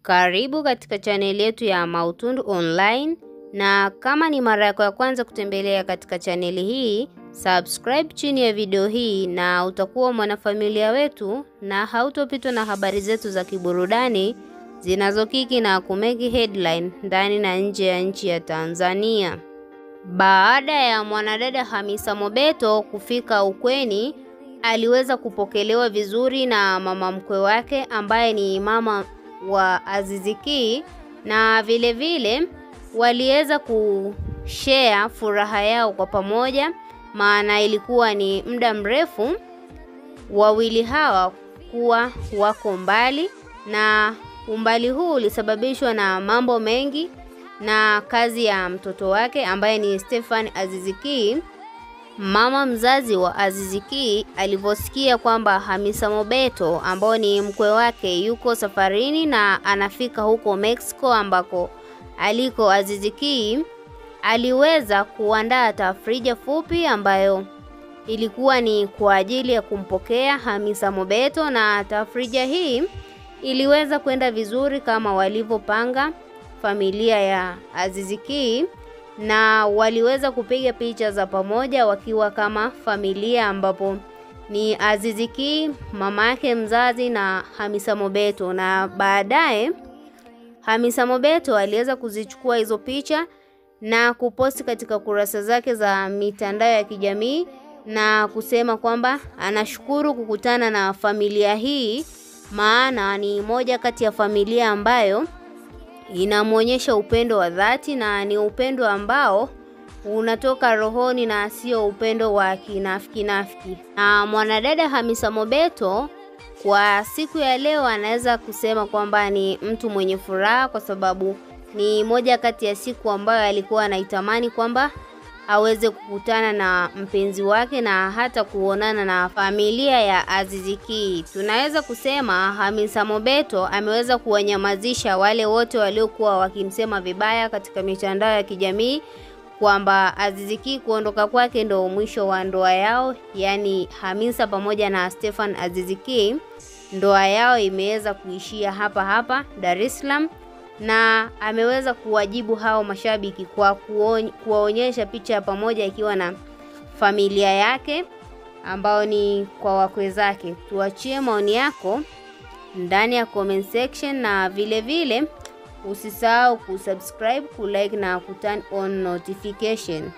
Karibu katika channel yetu ya Mautundu Online, na kama ni mara yako ya kwanza kutembelea katika channel hii, subscribe chini ya video hii na utakuwa mwanafamilia wetu na hautopitwa na habari zetu za kiburudani zinazokiki na kumeki headline ndani na nje ya nchi ya Tanzania. Baada ya mwanadada Hamisa Mobeto kufika ukweni, aliweza kupokelewa vizuri na mama mkwe wake ambaye ni mama wa Azizi Ki, na vile vile waliweza kushare furaha yao kwa pamoja, maana ilikuwa ni muda mrefu wawili hawa kuwa wako mbali, na umbali huu ulisababishwa na mambo mengi na kazi ya mtoto wake ambaye ni Stefan Azizi Ki. Mama mzazi wa Azizi Ki alivyosikia kwamba Hamisa Mobeto ambao ni mkwe wake yuko safarini na anafika huko Mexico ambako aliko Azizi Ki, aliweza kuandaa tafrija fupi ambayo ilikuwa ni kwa ajili ya kumpokea Hamisa Mobeto, na tafrija hii iliweza kwenda vizuri kama walivyopanga familia ya Azizi Ki, na waliweza kupiga picha za pamoja wakiwa kama familia, ambapo ni Azizi Ki, mama yake mzazi na Hamisa Mobeto. Na baadaye Hamisa Mobeto aliweza kuzichukua hizo picha na kuposti katika kurasa zake za mitandao ya kijamii na kusema kwamba anashukuru kukutana na familia hii, maana ni moja kati ya familia ambayo inamuonyesha upendo wa dhati, na ni upendo ambao unatoka rohoni na sio upendo wa kinafiki. Na mwanadada Hamisa Mobeto kwa siku ya leo anaweza kusema kwamba ni mtu mwenye furaha, kwa sababu ni moja kati ya siku ambayo alikuwa anaitamani kwamba aweze kukutana na mpenzi wake na hata kuonana na familia ya Azizi Ki. Tunaweza kusema Hamisa Mobeto ameweza kuwanyamazisha wale wote waliokuwa wakimsema vibaya katika mitandao ya kijamii kwamba Azizi Ki kuondoka kwake ndo mwisho wa ndoa yao, yani Hamisa pamoja na Stefan Azizi Ki ndoa yao imeweza kuishia hapa Dar es Salaam, na ameweza kuwajibu hao mashabiki kwa kuwaonyesha picha ya pamoja ikiwa na familia yake ambao ni kwa wakwe zake. Tuachie maoni yako ndani ya comment section, na vile vile usisahau kusubscribe, kulike na kuturn on notification.